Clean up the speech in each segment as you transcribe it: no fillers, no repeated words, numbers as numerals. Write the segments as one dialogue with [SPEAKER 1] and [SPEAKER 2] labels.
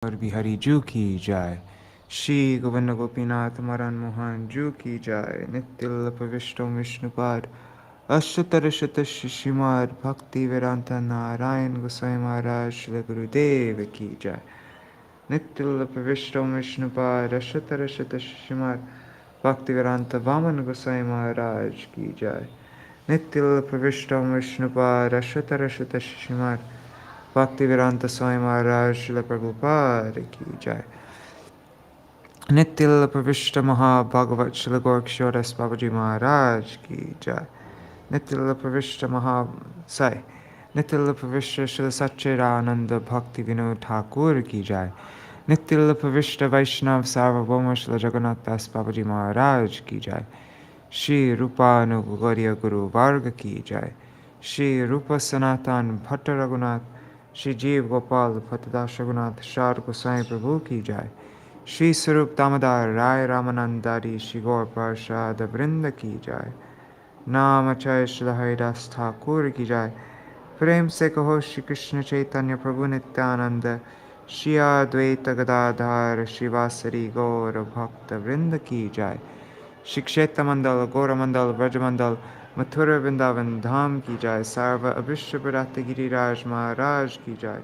[SPEAKER 1] और बिहारी जू की जाय। श्री गोविंद गोपीनाथ मरण मोहन जू की जाय। नित्य प्रविष्टो विष्णुपाद अष्टतर शत शिशिमार भक्ति वेदांत नारायण गोसाई महाराज श्री गुरुदेव की जाय। नित्य प्रविष्टो विष्णुपाद अष्टतर शत शिशिमार भक्ति वेदांत वामन गोसाई महाराज की जाय। नित्य प्रविष्टो विष्णुपाद अष्टतर शत शिशिमार भक्तिवेदांत स्वामी महाराज श्रील प्रभुपाद की जय। नित्य प्रविष्ट महाभागवत श्रील गोरक्षोरस बाबूजी महाराज की जय। नित्य प्रविष्ट नित्य प्रविष्ट श्री सच्चिदानंद भक्ति विनोद ठाकुर की जय। नित्य प्रविष्ट वैष्णव सार्वभौम श्री जगन्नाथ दास बाबूजी महाराज की जय। श्री रूपानुगौर्य गुरु वर्ग की जय। श्री रूप सनातन भट्ट रघुनाथ श्री जीव गोपाल भट्टदास रघुनाथ शार गोसाई प्रभु की जय। श्री स्वरूप दामोदर राय रामानंदारी श्री गौर प्रसाद वृंद की जय। नाम चय श्री हरिदास ठाकुर की जय। प्रेम से कहो श्री कृष्ण चैतन्य प्रभु नित्यानंद श्री अद्वैत गदाधर शिवासरी गौर भक्त वृंद की जय। श्री क्षेत्र मंडल गौर मंडल व्रज मंडल मथुरा वृंदावन धाम की जय। सर्व अभिष्ट प्रदात गिरिराज महाराज की जय।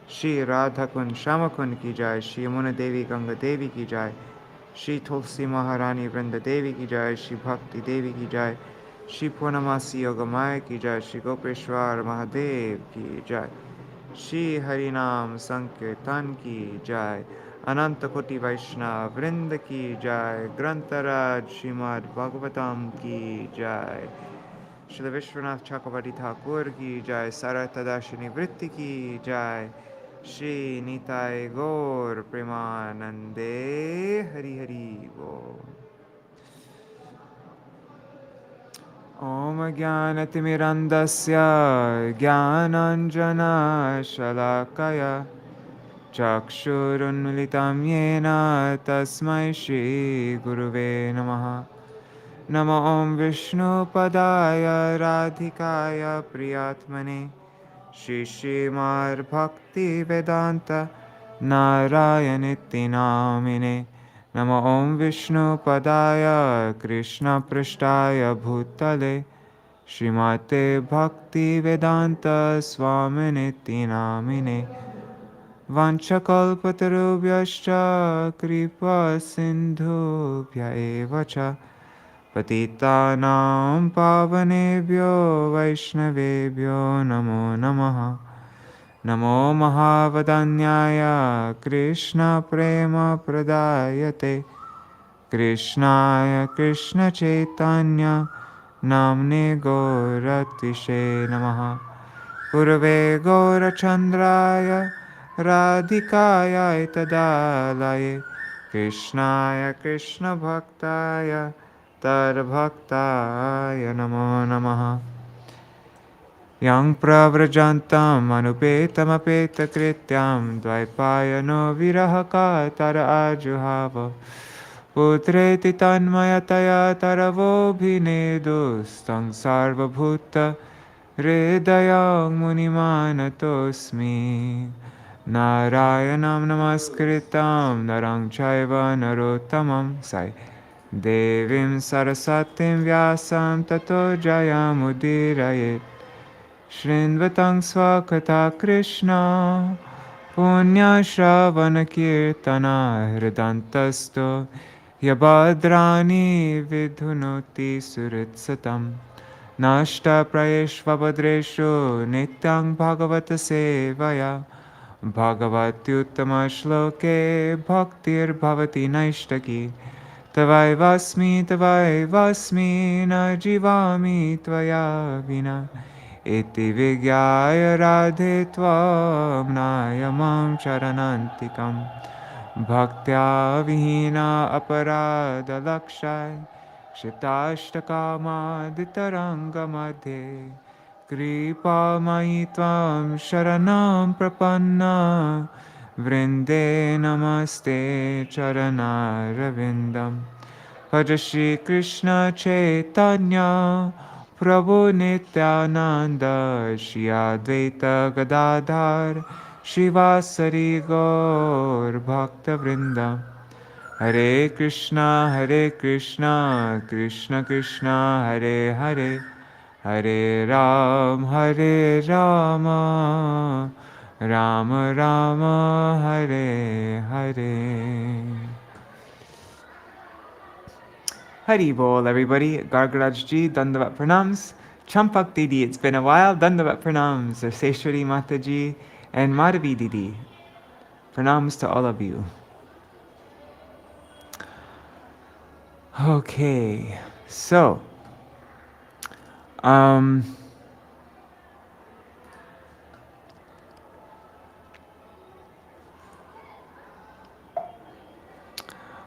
[SPEAKER 1] श्री राधा कुंड श्याम कुंड की जय। श्री यमुना देवी गंगा देवी की जय। श्री तुलसी महारानी वृंद देवी की जय। श्री भक्ति देवी की जय। श्री पूर्णमासी योगमाया की जय। श्री गोपेश्वर महादेव की जय। श्री हरिनाम संकीर्तन की जय। अनंत कोटि वैष्णव वृंद की जय। ग्रंथराज श्रीमद् भागवतम की जय। श्री विश्वनाथ चक्रवर्ती ठाकुर की जय। सारथ-दार्शिनी वृत्ति की जय। श्री निताय गौर प्रेमानंदे हरि हरि बोल। ओम ज्ञानतिमिरन्दस्य ज्ञानाञ्जना शलाकया चक्षुरुन्मिलितं येन तस्मै श्रीगुरुवे नमः। नमो ॐ विष्णुपदाय राधिकाय प्रियात्मने श्रीश्रीमद्भक्तिवेदान्त नारायणेति नामिने। नमो ॐ विष्णुपदाय कृष्णपृष्ठाय भूतले श्रीमते भक्तिवेदान्त स्वामिनेति नामिने। वाञ्छकल्पतरुभ्यश्च कृपा सिन्धुभ्य एव च पतितानां पावनेभ्यो वैष्णवेभ्यो नमो नमः। नमो महावदन्याय कृष्णप्रेमप्रदायते कृष्णाय कृष्णचैतन्य नाम्ने गौरतिशे नमः। पूर्वे गौरचन्द्राय राधिकाय तदालये कृष्णाय कृष्णभक्ताय तद्भक्ताय नमो नमः। यं प्रव्रजन्तम् अनुपेतमपेतकृत्यं द्वैपायनो विरहकातर आजुहाव पुत्रेति तन्मयतया तरवोऽभिनेदुस्तं सर्वभूत हृदयं मुनिमानतोऽस्मि। नारायणं नमस्कृतं नरं चैव नरोत्तमं देवीं सरस्वतीं व्यासं ततो जयमुदीरयेत्। शृण्वतं स्वकथा कृष्ण पुण्यश्रवणकीर्तना हृदन्तस्थो ह्यभद्राणि विधुनोति सुहृत्सतं। नष्टप्रयेष्वभद्रेषु नित्यं भगवतसेवया भगवत्युत्तमश्लोके भक्तिर्भवति नैष्टकी। तवैवास्मि न जीवामि त्वया विना इति विज्ञाय राधे त्वां नायमां शरणान्तिकं। भक्त्या विहीना अपराधलक्षाय क्षिप्ताष्टकामादितरङ्गमध्ये कृपामयि त्वां शरणं प्रपन्ना वृन्दे नमस्ते चरणारविन्दं। भज श्रीकृष्ण चैतन्य प्रभु Nityanand Shri Advaita Gadadhar Shivasari Gaur Bhakta Vrinda. Hare Krishna, Krishna Krishna, Hare Hare, Hare Rama, Rama Rama, Hare Hare. Hari Bol, everybody. Gargaraj Ji, Dandavat Pranams. Champak Didi, it's been a while. Dandavat Pranams. Seshwari Mataji and Madhavi Didi. Pranams to all of you. Okay, so,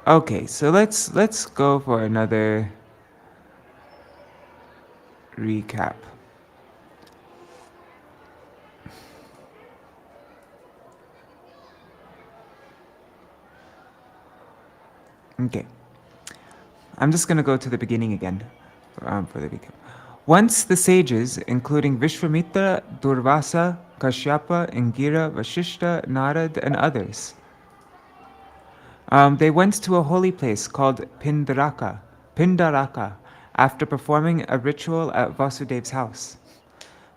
[SPEAKER 1] okay, so let's go for another recap. Okay. I'm just going to go to the beginning again for the recap. Once the sages, including Viśvanātha, Durvasa, Kashyapa, Ingira, Vasishta, Narad, and others, they went to a holy place called Pindaraka, after performing a ritual at Vasudev's house.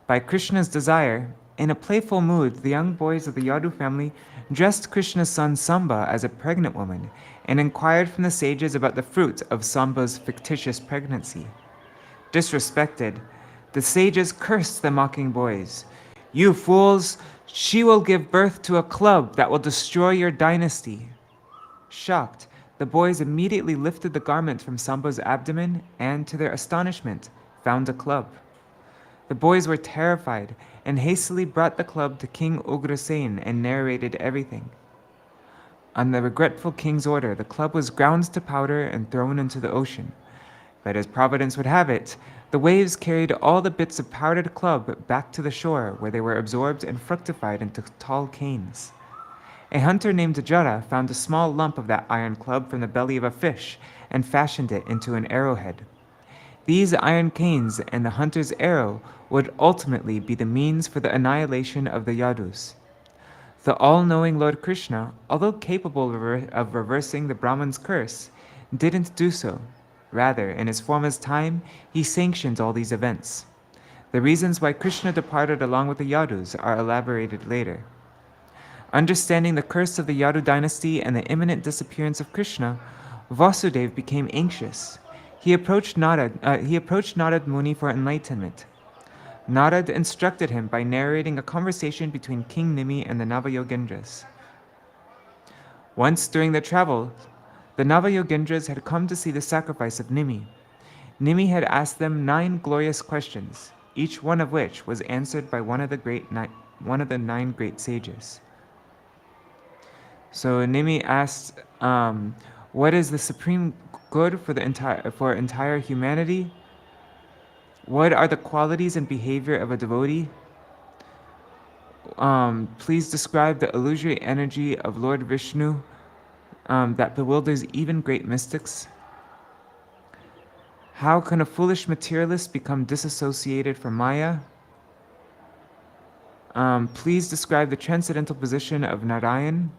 [SPEAKER 1] By Krishna's desire, in a playful mood, the young boys of the Yadu family dressed Krishna's son Samba as a pregnant woman and inquired from the sages about the fruit of Samba's fictitious pregnancy. Disrespected, the sages cursed the mocking boys. "You fools, she will give birth to a club that will destroy your dynasty." Shocked, the boys immediately lifted the garment from Samba's abdomen and, to their astonishment, found a club. The boys were terrified and hastily brought the club to King Ugrasen and narrated everything. On the regretful king's order, the club was ground to powder and thrown into the ocean. But as Providence would have it, the waves carried all the bits of powdered club back to the shore, where they were absorbed and fructified into tall canes. A hunter named Jara found a small lump of that iron club from the belly of a fish and fashioned it into an arrowhead. These iron canes and the hunter's arrow would ultimately be the means for the annihilation of the Yadus. The all-knowing Lord Krishna, although capable of reversing the Brahman's curse, didn't do so. Rather, in his form as time, he sanctioned all these events. The reasons why Krishna departed along with the Yadus are elaborated later. Understanding the curse of the Yadu dynasty and the imminent disappearance of Krishna, Vasudeva became anxious. He approached Narad Muni for enlightenment. Narad instructed him by narrating a conversation between King Nimi and the Navayogendras. Once during their travel, the Navayogendras had come to see the sacrifice of Nimi. Nimi had asked them 9 glorious questions, each one of which was answered by one of the 9 great sages. So Nimi asked, "What is the supreme good for entire humanity? What are the qualities and behavior of a devotee? Please describe the illusory energy of Lord Vishnu that bewilders even great mystics. How can a foolish materialist become disassociated from Maya? Please describe the transcendental position of Narayan.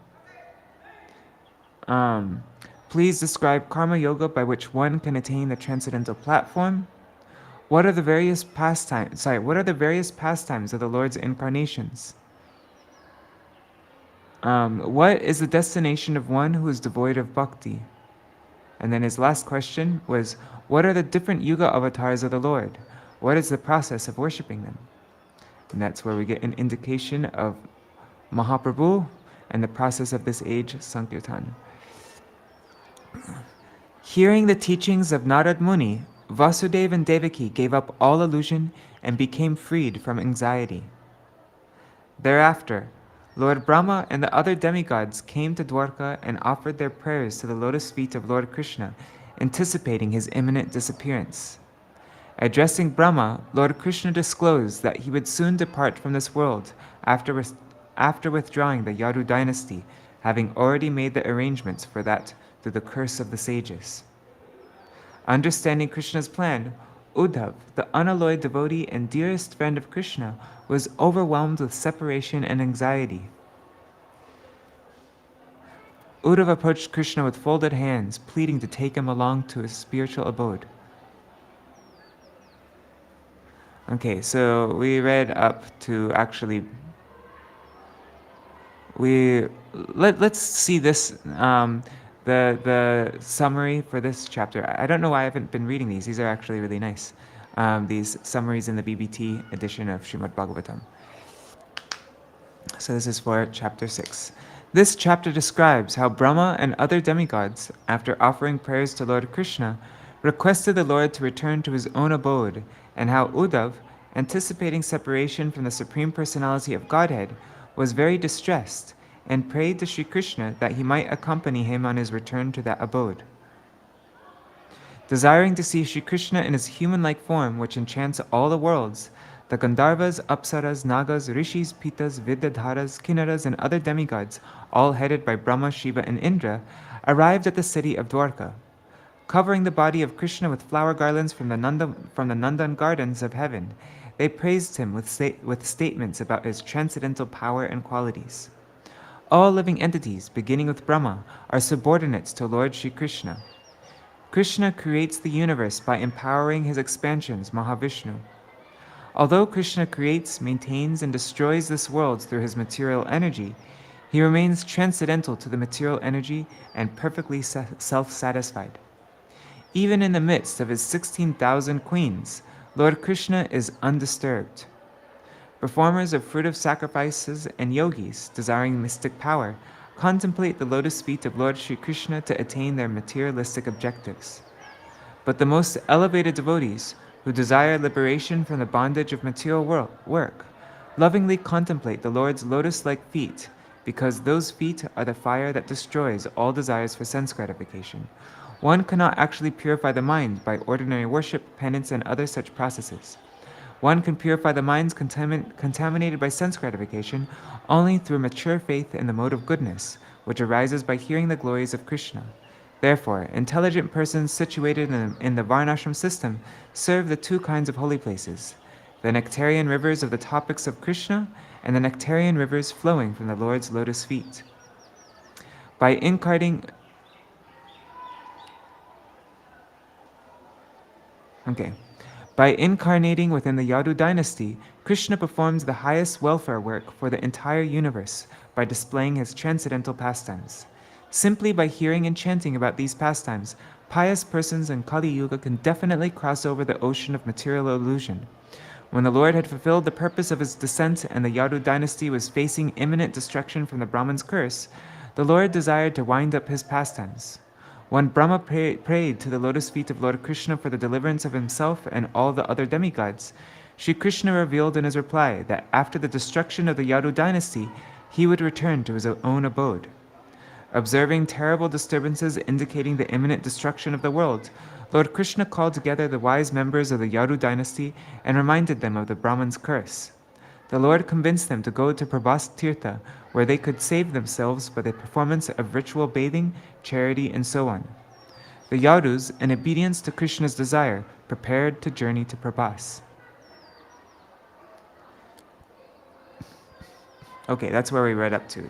[SPEAKER 1] Please describe karma yoga by which one can attain the transcendental platform. What are the various pastimes of the Lord's incarnations? What is the destination of one who is devoid of bhakti?" And then his last question was, "What are the different yuga avatars of the Lord? What is the process of worshipping them?" And that's where we get an indication of Mahaprabhu and the process of this age, Sankirtan. Hearing the teachings of Narad Muni, Vasudeva and Devaki gave up all illusion and became freed from anxiety. Thereafter, Lord Brahma and the other demigods came to Dwarka and offered their prayers to the lotus feet of Lord Krishna, anticipating his imminent disappearance. Addressing Brahma, Lord Krishna disclosed that he would soon depart from this world after withdrawing the Yadu dynasty, having already made the arrangements for that through the curse of the sages. Understanding Krishna's plan, Uddhav, the unalloyed devotee and dearest friend of Krishna, was overwhelmed with separation and anxiety. Uddhava approached Krishna with folded hands, pleading to take him along to his spiritual abode. Okay, so we read up to actually let's see this the summary for this chapter. I don't know why I haven't been reading these. These are actually really nice. These summaries in the BBT edition of Śrīmad-Bhāgavatam. So this is for chapter 6. This chapter describes how Brahma and other demigods, after offering prayers to Lord Krishna, requested the Lord to return to his own abode, and how Uddhav, anticipating separation from the Supreme Personality of Godhead, was very distressed and prayed to Sri Krishna that he might accompany him on his return to that abode. Desiring to see Sri Krishna in his human-like form, which enchants all the worlds, the Gandharvas, Apsaras, Nagas, Rishis, Pitas, Vidyadharas, Kinnaras, and other demigods, all headed by Brahma, Shiva, and Indra, arrived at the city of Dwarka. Covering the body of Krishna with flower garlands from the Nandan gardens of heaven, they praised him with statements about his transcendental power and qualities. All living entities, beginning with Brahma, are subordinates to Lord Shri Krishna. Krishna creates the universe by empowering his expansions, Mahavishnu. Although Krishna creates, maintains, and destroys this world through his material energy, he remains transcendental to the material energy and perfectly self-satisfied. Even in the midst of his 16,000 queens, Lord Krishna is undisturbed. Performers of fruitive sacrifices and yogis, desiring mystic power, contemplate the lotus feet of Lord Shri Krishna to attain their materialistic objectives. But the most elevated devotees, who desire liberation from the bondage of material work, lovingly contemplate the Lord's lotus-like feet, because those feet are the fire that destroys all desires for sense gratification. One cannot actually purify the mind by ordinary worship, penance, and other such processes. One can purify the minds contaminated by sense gratification only through mature faith in the mode of goodness, which arises by hearing the glories of Krishna. Therefore, intelligent persons situated in the Varnashram system serve the two kinds of holy places, the nectarian rivers of the topics of Krishna and the nectarian rivers flowing from the Lord's lotus feet. By incarnating within the Yadu dynasty, Krishna performs the highest welfare work for the entire universe by displaying his transcendental pastimes. Simply by hearing and chanting about these pastimes, pious persons in Kali Yuga can definitely cross over the ocean of material illusion. When the Lord had fulfilled the purpose of his descent and the Yadu dynasty was facing imminent destruction from the Brahman's curse, the Lord desired to wind up his pastimes. When Brahma prayed to the lotus feet of Lord Krishna for the deliverance of himself and all the other demigods, Sri Krishna revealed in his reply that after the destruction of the Yadu dynasty, he would return to his own abode. Observing terrible disturbances indicating the imminent destruction of the world, Lord Krishna called together the wise members of the Yadu dynasty and reminded them of the Brahman's curse. The Lord convinced them to go to Prabhas Tirtha, where they could save themselves by the performance of ritual bathing, charity, and so on. The Yadus, in obedience to Krishna's desire, prepared to journey to Prabhas. Okay, that's where we read up to.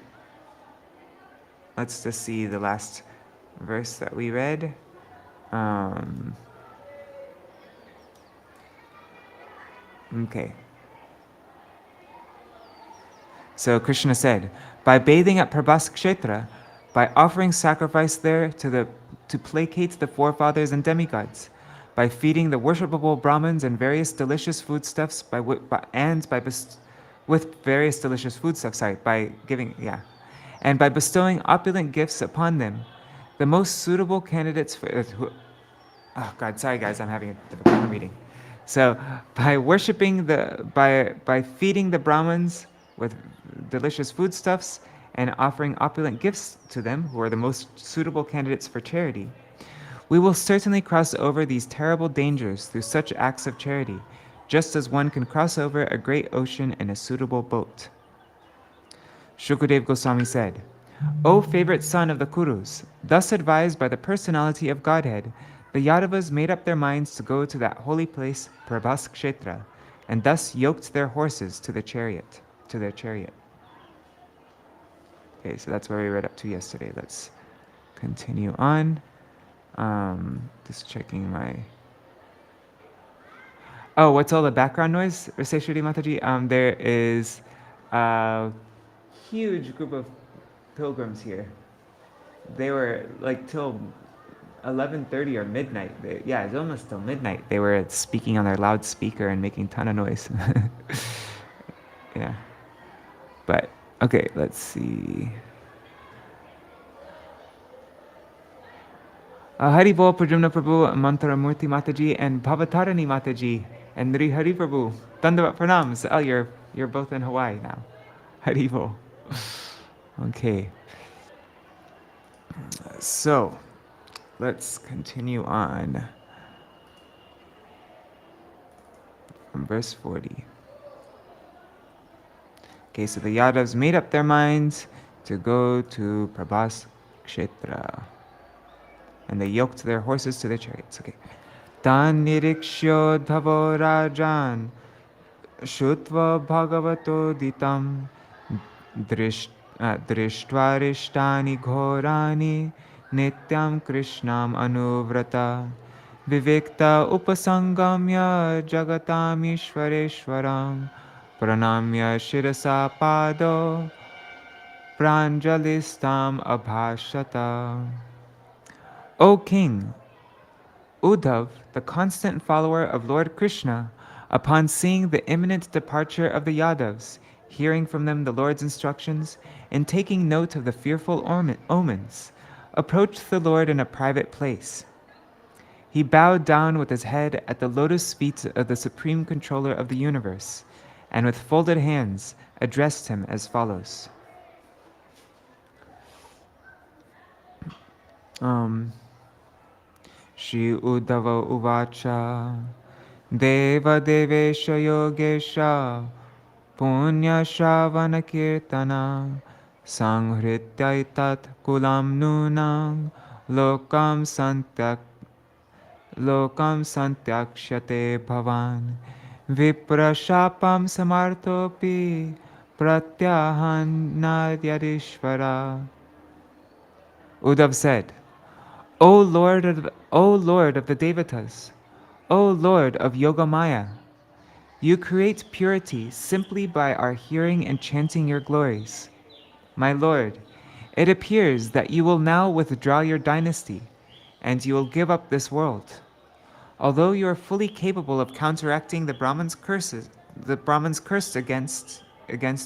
[SPEAKER 1] Let's just see the last verse that we read. Okay. So Krishna said, by bathing at Prabhas Kshetra, by offering sacrifice there to placate the forefathers and demigods, by feeding the worshipable Brahmins and various delicious foodstuffs, and by bestowing opulent gifts upon them, the most suitable candidates for sorry guys, I'm having a difficult time reading. So by feeding the Brahmins with delicious foodstuffs and offering opulent gifts to them, who are the most suitable candidates for charity, we will certainly cross over these terrible dangers through such acts of charity, just as one can cross over a great ocean in a suitable boat. Shukadeva Goswami said, O favorite son of the Kurus, thus advised by the personality of Godhead, the Yadavas made up their minds to go to that holy place, Prabhas Kshetra, and thus yoked their horses to their chariot. Okay, so that's where we read up to yesterday. Let's continue on. Just checking my... Oh, what's all the background noise? Shri Mataji? There is a huge group of pilgrims here. They were like till 11:30 or midnight. Yeah, it's almost till midnight. They were speaking on their loudspeaker and making a ton of noise. Yeah. But, okay, let's see. Hari Bol Prajumna Prabhu, Mantra Murti Mataji, and Bhavatarani Mataji, and Nri Hari Prabhu. Dandavat Pranams. Oh, you're both in Hawaii now. Hari Bol. Okay. So, let's continue on from verse 40. Okay, so the Yadavas made up their minds to go to Prabhas Kshetra. And they yoked their horses to their chariots. Okay. Tan niriksho dhavo rajan shutva bhagavato ditam drishtvarishtani ghorani nityam krishnam anuvrata vivekta upasangamya jagatam ishvareshwaram pranamya shirasa pado pranjalistam abhashata. O King, Uddhav, the constant follower of Lord Krishna, upon seeing the imminent departure of the Yadavas, hearing from them the Lord's instructions, and taking note of the fearful omens, approached the Lord in a private place. He bowed down with his head at the lotus feet of the Supreme Controller of the universe, and with folded hands addressed him as follows. Shri Uddhava Uvacha Deva Devesha Yogesha Punya Shravana Kirtana Sanghrityaitat Kulam Nunang Lokam Santyakshate Bhavan Viprashapam Samartopi Pratyahan Nadyadishvara. Uddhav said, O Lord of the Devatas, O Lord of Yogamaya, you create purity simply by our hearing and chanting your glories. My Lord, it appears that you will now withdraw your dynasty, and you will give up this world. Although you are fully capable of counteracting the Brahman's curses, the Brahman's curse against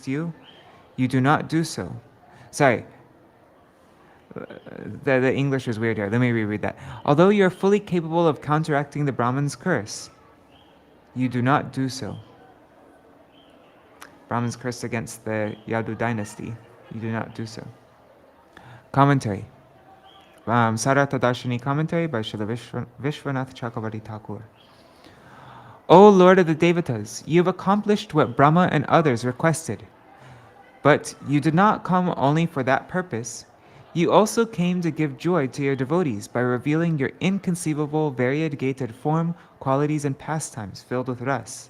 [SPEAKER 1] you, you do not do so. Sorry. The English is weird here. Let me reread that. Although you are fully capable of counteracting the Brahman's curse, you do not do so. Brahman's curse against the Yadu dynasty, you do not do so. Commentary. Sārārtha-darśīni commentary by Śrīla Viśvanātha Cakravartī Ṭhākura. O Lord of the Devatas, you have accomplished what Brahma and others requested. But you did not come only for that purpose. You also came to give joy to your devotees by revealing your inconceivable variegated form, qualities, and pastimes filled with ras.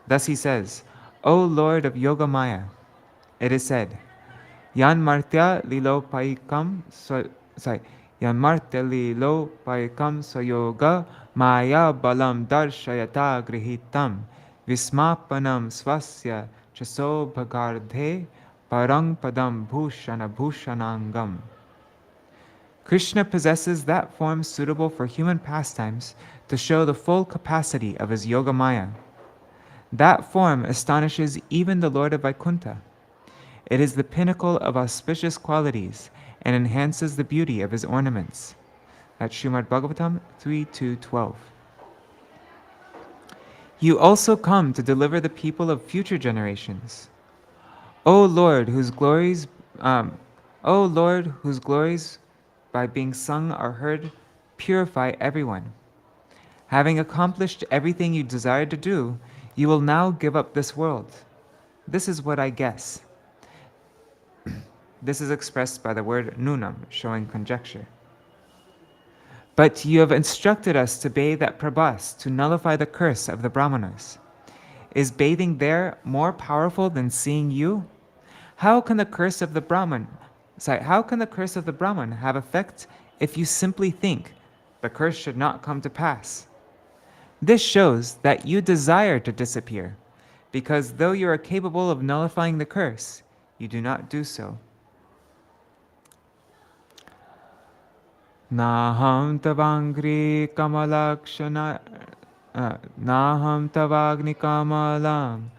[SPEAKER 1] Thus he says, O Lord of Yogamaya, it is said, Yan martya lilo paikam soyoga maya balam darshayata grihitam vismapanam swasya chaso bhagardhe parang padam bhushana bhushanangam. Krishna possesses that form suitable for human pastimes to show the full capacity of his Yogamaya. That form astonishes even the Lord of Vaikuntha. It is the pinnacle of auspicious qualities and enhances the beauty of his ornaments. That's Śrīmad-Bhāgavatam 3:2-12. You also come to deliver the people of future generations. O Lord, whose glories by being sung or heard purify everyone. Having accomplished everything you desired to do, you will now give up this world. This is what I guess. This is expressed by the word nunam, showing conjecture. But you have instructed us to bathe at Prabhas to nullify the curse of the Brahmanas. Is bathing there more powerful than seeing you? How can the curse of the Brahman How can the curse of the Brahman have effect if you simply think the curse should not come to pass? This shows that you desire to disappear, because though you are capable of nullifying the curse, you do not do so. Naham tavangri kamalakshana Naham tavagni kamalam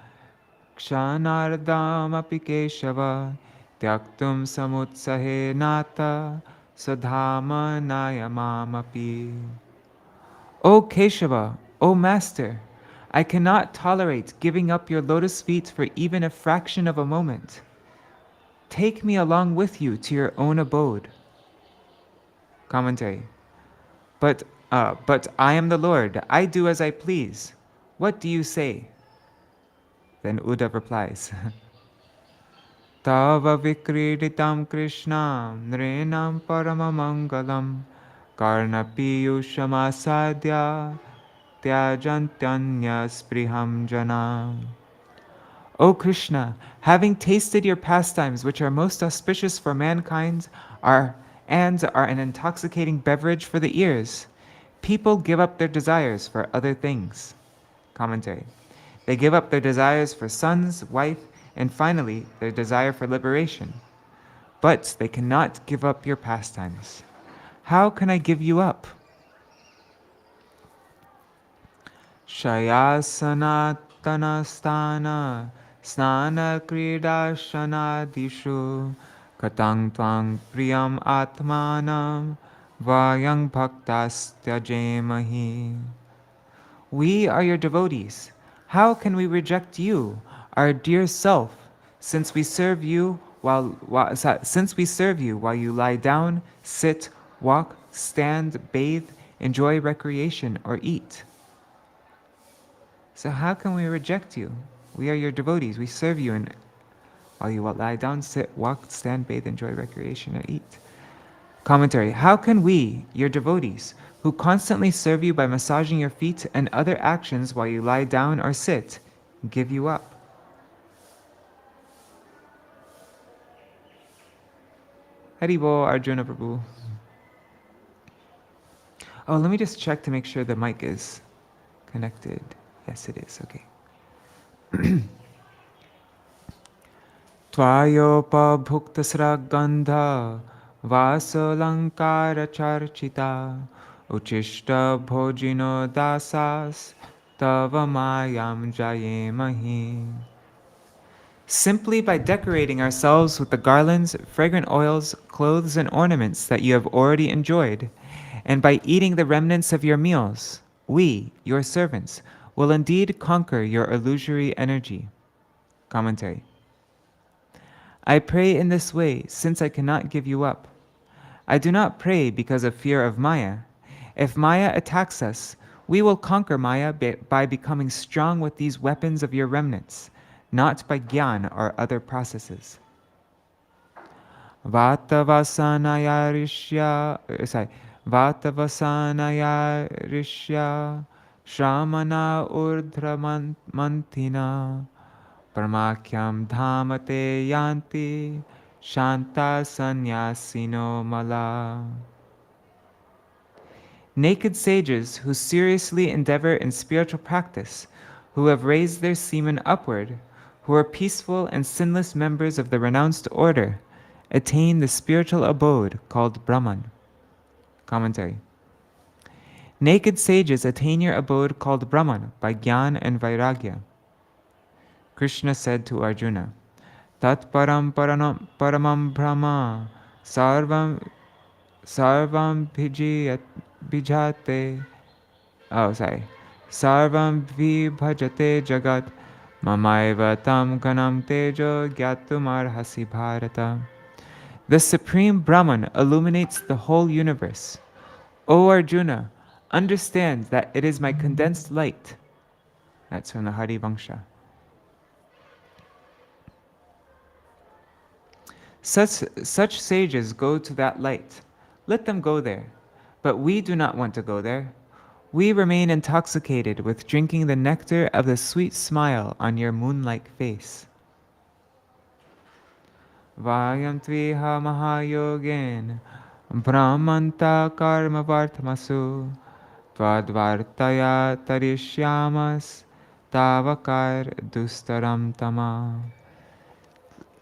[SPEAKER 1] kshanardam api keshava tyaktum samutsahe nata sadhama nayamamapi. O Keshava, O Master, I cannot tolerate giving up your lotus feet for even a fraction of a moment. Take me along with you to your own abode. Commentary. But I am the Lord. I do as I please. What do you say? Then Uddhava replies, Tava vikriditam Krishnam nrenam paramamangalam karna piyushamasadya tyajantanya spriham janam. O Krishna, having tasted your pastimes which are most auspicious for mankind are an intoxicating beverage for the ears, people give up their desires for other things. Commentary. They give up their desires for sons, wife, and finally their desire for liberation. But they cannot give up your pastimes. How can I give you up? Shayasanattanastana snana krida shanadishu katang tvang priyam atmanam vayang bhaktastyajemahi. We are your devotees. How can we reject you, our dear self, since we serve you while you lie down, sit, walk, stand, bathe, enjoy recreation, or eat? So how can we reject you? We are your devotees. We serve you while you lie down, sit, walk, stand, bathe, enjoy recreation, or eat. Commentary. How can we, your devotees, who constantly serve you by massaging your feet and other actions while you lie down or sit, give you up? Haribo, Arjuna Prabhu. Oh, let me just check to make sure the mic is connected. Yes, it is. Okay. Tvayopa bhuktasra gandha vasalankara charchita uchishta bhojino dasas tava mayam jayemahi. Simply by decorating ourselves with the garlands, fragrant oils, clothes, and ornaments that you have already enjoyed, and by eating the remnants of your meals, we, your servants, will indeed conquer your illusory energy. Commentary. I pray in this way since I cannot give you up. I do not pray because of fear of Maya. If Maya attacks us, we will conquer Maya by becoming strong with these weapons of your remnants, not by Gyan or other processes. Vatavasanaya rishya Shramana urdhra mantina Parmakyam dhamate yanti Shanta sanyasino mala. Naked sages who seriously endeavor in spiritual practice, who have raised their semen upward, who are peaceful and sinless members of the renounced order, attain the spiritual abode called Brahman. Commentary. Naked sages attain your abode called Brahman by Gyan and Vairagya. Krishna said to Arjuna, Tat param paramam brahma sarvam bhijate sarvam vibhajate jagat mamaiva tam ganam tejo gyatum arhasi bharata. The Supreme Brahman illuminates the whole universe. O Arjuna, understand that it is my condensed light. That's from the Hari Vangsha. Such sages go to that light. Let them go there. But we do not want to go there. We remain intoxicated with drinking the nectar of the sweet smile on your moon-like face. Vayam tviha mahayogen brahmanta karma vartamasu tvadvartaya tarishyamas tavakar dustaram tama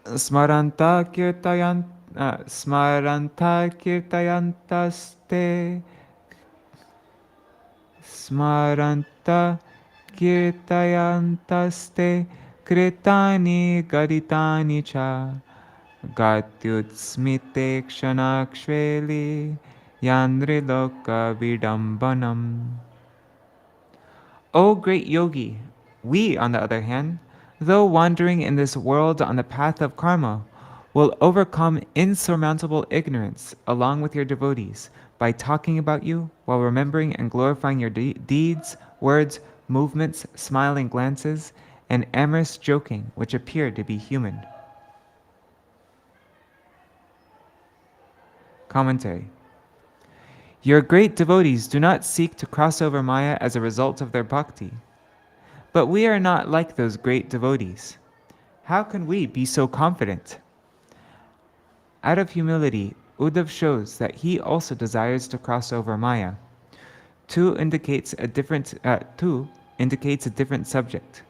[SPEAKER 1] smaranta kirtayan smaranta kirtayantaste smaranta kirtayantaste kritani gaditani cha gatyutsmite kshanakshveli yandriloka vidambanam. O great yogi, we, on the other hand, though wandering in this world on the path of karma, will overcome insurmountable ignorance along with your devotees by talking about you while remembering and glorifying your deeds, words, movements, smiling glances, and amorous joking which appear to be human. Commentary. Your great devotees do not seek to cross over Maya as a result of their bhakti. But we are not like those great devotees. How can we be so confident? Out of humility, Uddhav shows that he also desires to cross over Maya. Two indicates a different subject.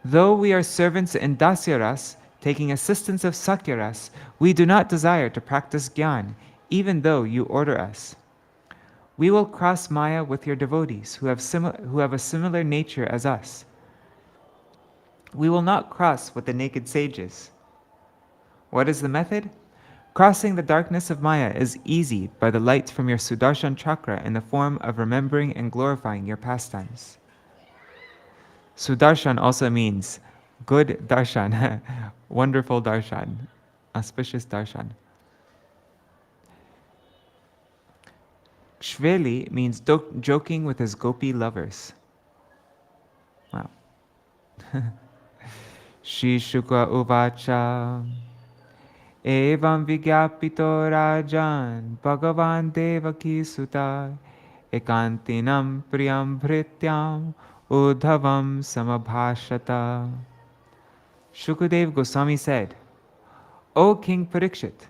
[SPEAKER 1] Though we are servants in Dasyaras, taking assistance of Sakyaras, we do not desire to practice Gyan, even though you order us. We will cross Maya with your devotees who have a similar nature as us. We will not cross with the naked sages. What is the method? Crossing the darkness of Maya is easy by the light from your Sudarshan chakra in the form of remembering and glorifying your pastimes. Sudarshan also means good darshan, wonderful darshan, auspicious darshan. Shveli means joking with his gopi lovers. Wow. Shri Shukla Uvacha Evam Vigyapito Rajan Bhagavan Devaki Sutta Ekantinam Priyam Bhrityam Uddhavam Samabhashata. Shukadev Goswami said, O King Parikshit,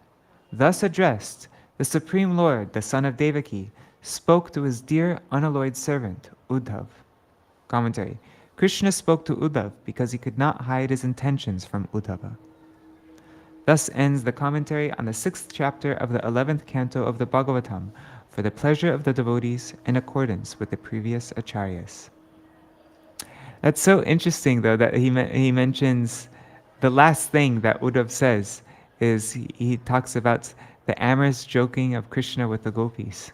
[SPEAKER 1] thus addressed, the Supreme Lord, the son of Devaki, spoke to his dear unalloyed servant, Uddhav. Commentary. Krishna spoke to Uddhav because he could not hide his intentions from Uddhava. Thus ends the commentary on the 6th chapter of the 11th canto of the Bhagavatam for the pleasure of the devotees in accordance with the previous acharyas. That's so interesting, though, that he mentions the last thing that Uddhav says is he talks about the amorous joking of Krishna with the gopis.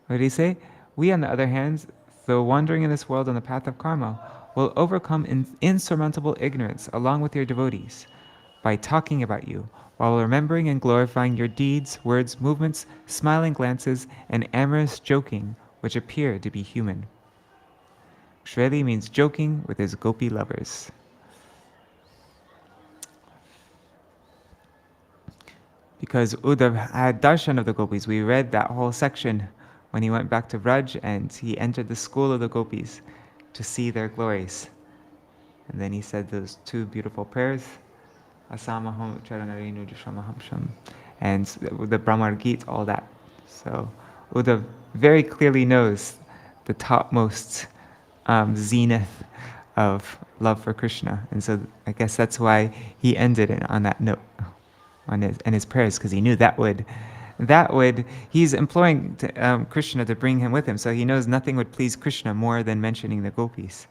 [SPEAKER 1] What did he say? We, on the other hand, though wandering in this world on the path of karma, will overcome insurmountable ignorance along with your devotees by talking about you, while remembering and glorifying your deeds, words, movements, smiling glances, and amorous joking, which appear to be human. Shveli means joking with his gopi lovers. Because Uddhav had darshan of the gopis, we read that whole section when he went back to Vraj and he entered the school of the gopis to see their glories. And then he said those two beautiful prayers, Asamaham Charanarenu Jashamahamsham, and the Brahmar Gita, all that. So Uddhav very clearly knows the topmost zenith of love for Krishna. And so I guess that's why he ended it on that note, on his prayers, because he knew that would, he's imploring Krishna to bring him with him, so he knows nothing would please Krishna more than mentioning the gopis.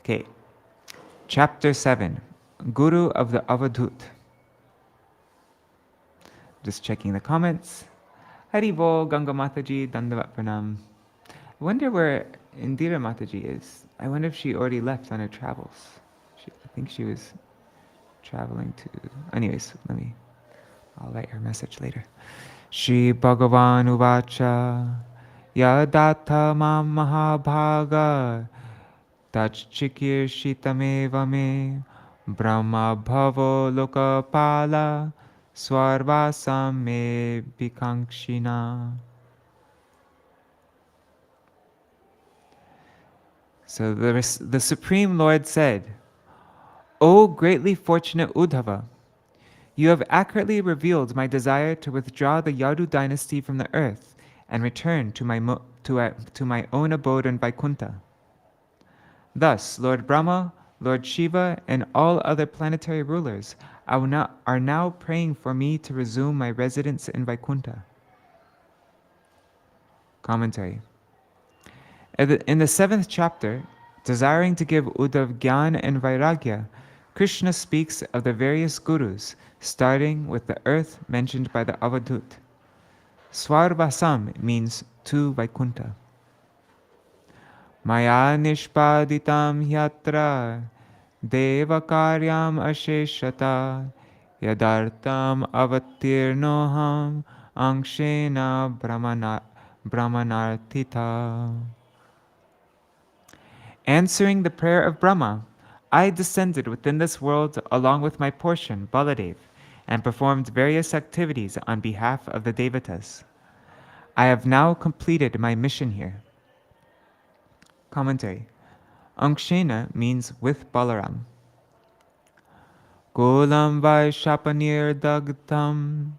[SPEAKER 1] Okay, chapter 7, Guru of the Avadhut. Just checking the comments. Haribo, Ganga Mataji, Dandavat Pranam. I wonder where Indira Mataji is. I wonder if she already left on her travels. I think she was traveling to... Anyways, I'll write her message later. Shri Bhagavan Uvacha Yadatha Mam Mahabhaga Tachchikir Shitameva Me Brahma Bhavo Lokapala Swarvasam Me Bikankshina. So the Supreme Lord said, O greatly fortunate Uddhava, you have accurately revealed my desire to withdraw the Yadu dynasty from the earth and return to my own abode in Vaikuntha. Thus, Lord Brahma, Lord Shiva, and all other planetary rulers are now praying for me to resume my residence in Vaikuntha. Commentary. In the 7th chapter, desiring to give Uddhav Gyan and Vairagya, Krishna speaks of the various gurus, starting with the earth mentioned by the Avadhut. Swarvasam means to Vaikuntha. Maya nishpaditam hyatra devakaryam asheshata yadartam avatirnoham angshena brahmanartita. Answering the prayer of Brahma, I descended within this world along with my portion, Baladev, and performed various activities on behalf of the Devatas. I have now completed my mission here. Commentary. Angshena means with Balaram. Golam Vaishapanir Dagtam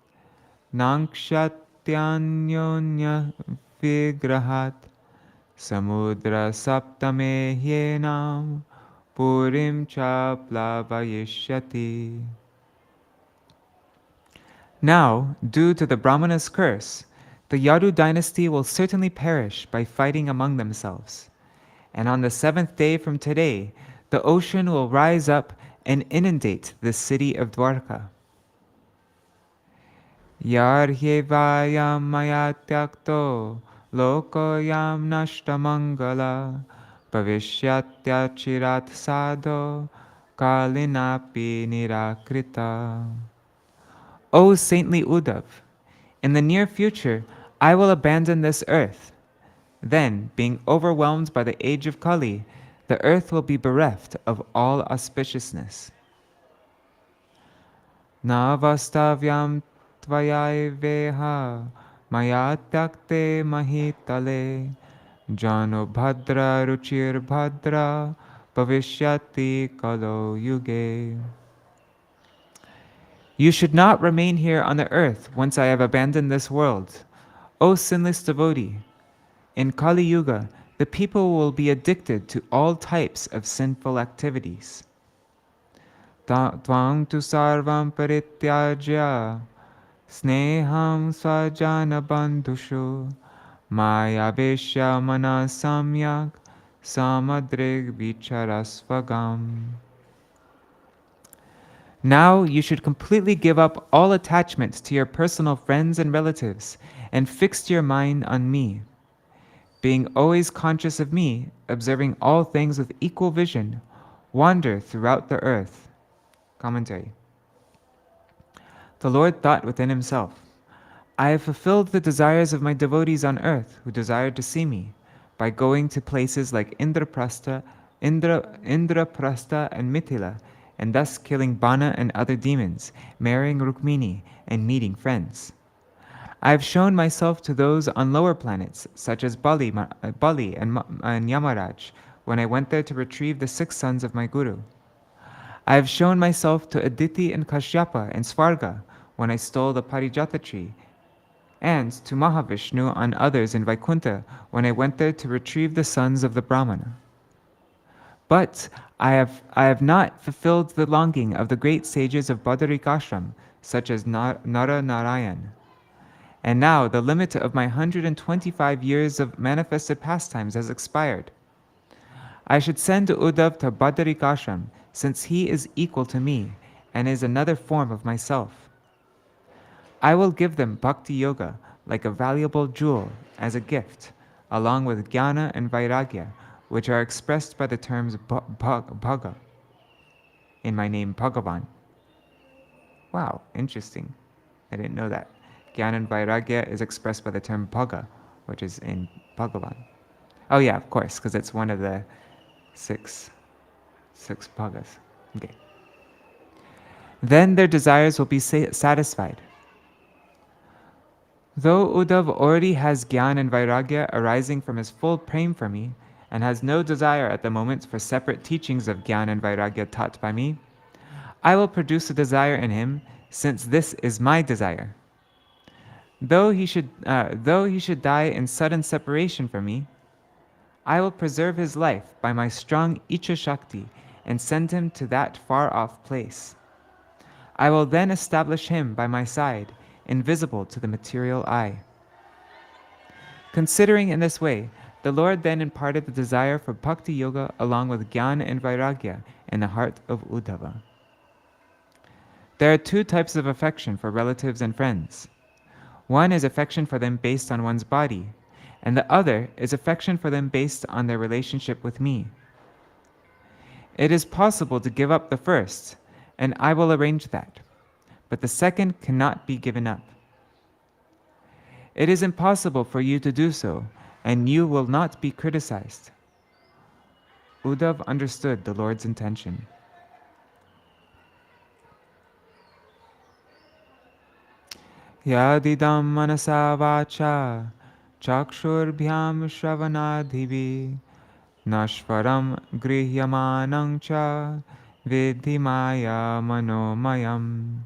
[SPEAKER 1] Nankshatyanyonya Vigrahat Samudra Saptame Hyenam Purim Cha Plavayishyati. Now, due to the Brahmana's curse, the Yadu dynasty will certainly perish by fighting among themselves. And on the 7th day from today, the ocean will rise up and inundate the city of Dwarka. Yarhyevayam mayatyakto lokoyam nashtamangala bhavishyatyachirat sadho kalinapi nirakrita. O saintly Uddhav, in the near future I will abandon this earth. Then, being overwhelmed by the age of Kali, the earth will be bereft of all auspiciousness. Navastavyam tvayaiveha mayatyakte mahitale jano bhadra ruchir bhadra bhavishyati kalo yuge. You should not remain here on the earth once I have abandoned this world. O sinless devotee, in Kali Yuga, the people will be addicted to all types of sinful activities. Tvam tu sarvam parityajya sneham svajana bandhushu maya veshya mana samyak samadrig vicharasvagam. Now you should completely give up all attachments to your personal friends and relatives and fix your mind on me. Being always conscious of me, observing all things with equal vision, wander throughout the earth. Commentary. The Lord thought within himself, I have fulfilled the desires of my devotees on earth who desired to see me by going to places like Indraprastha and Mithila, and thus killing Bana and other demons, marrying Rukmini, and meeting friends. I have shown myself to those on lower planets, such as Bali and Yamaraj, when I went there to retrieve the 6 sons of my Guru. I have shown myself to Aditi and Kashyapa and Svarga, when I stole the Parijata tree, and to Mahavishnu and others in Vaikuntha, when I went there to retrieve the sons of the Brahmana. But I have not fulfilled the longing of the great sages of Badarikashram, such as Nara Narayan. And now the limit of my 125 years of manifested pastimes has expired. I should send Uddhav to Badarikashram, since he is equal to me and is another form of myself. I will give them bhakti yoga like a valuable jewel as a gift, along with jnana and vairagya, which are expressed by the terms bhaga in my name Bhagavan. Wow, interesting. I didn't know that. Jnana and vairagya is expressed by the term bhaga, which is in Bhagavan. Oh yeah, of course, because it's one of the six bhagas. Okay. Then their desires will be satisfied. Though Uddhav already has Gyan and Vairagya arising from his full prem for me, and has no desire at the moment for separate teachings of Gyan and Vairagya taught by me, I will produce a desire in him, since this is my desire. Though he should die in sudden separation from me, I will preserve his life by my strong Icha Shakti and send him to that far-off place. I will then establish him by my side, invisible to the material eye. Considering in this way, the Lord then imparted the desire for Bhakti Yoga along with Gyan and Vairagya in the heart of Uddhava. There are two types of affection for relatives and friends. One is affection for them based on one's body, and the other is affection for them based on their relationship with me. It is possible to give up the first, and I will arrange that, but the second cannot be given up. It is impossible for you to do so, and you will not be criticized. Uddhav understood the Lord's intention. Yadidam manasa vacha chakshurbyam shravanadhivi nashvaram grihyamanang cha vidhimaya manomayam.